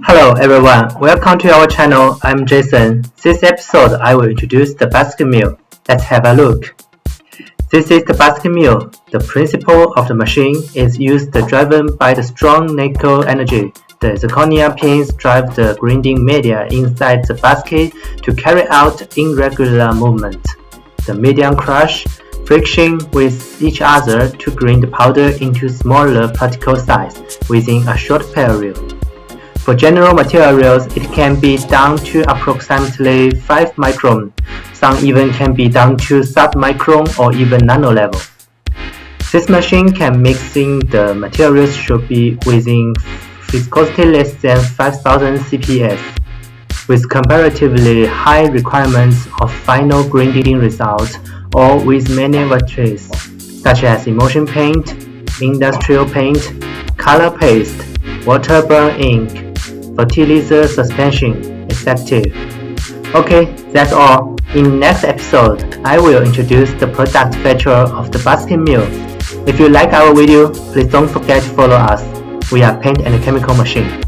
Hello everyone, welcome to our channel. I'm Jason. This episode I will introduce the basket mill. Let's have a look. This is the basket mill. The principle of the machine is driven by the strong nickel energy. The zirconia pins drive the grinding media inside the basket to carry out irregular movement. The medium crush friction with each other to grind the powder into smaller particle size within a short period. For general materials, it can be down to approximately 5 micron. Some even can be down to sub-micron or even nano level. This machine can mixing the materials should be within viscosity less than 5000 CPS, with comparatively high requirements of final grinding result, or with many varieties, such as emulsion paint, industrial paint, color paste, water-borne ink, fertilizer suspension, etc. Okay, that's all. In next episode, I will introduce the product feature of the basket mill. If you like our video, please don't forget to follow us. We are Paint and Chemical Machine.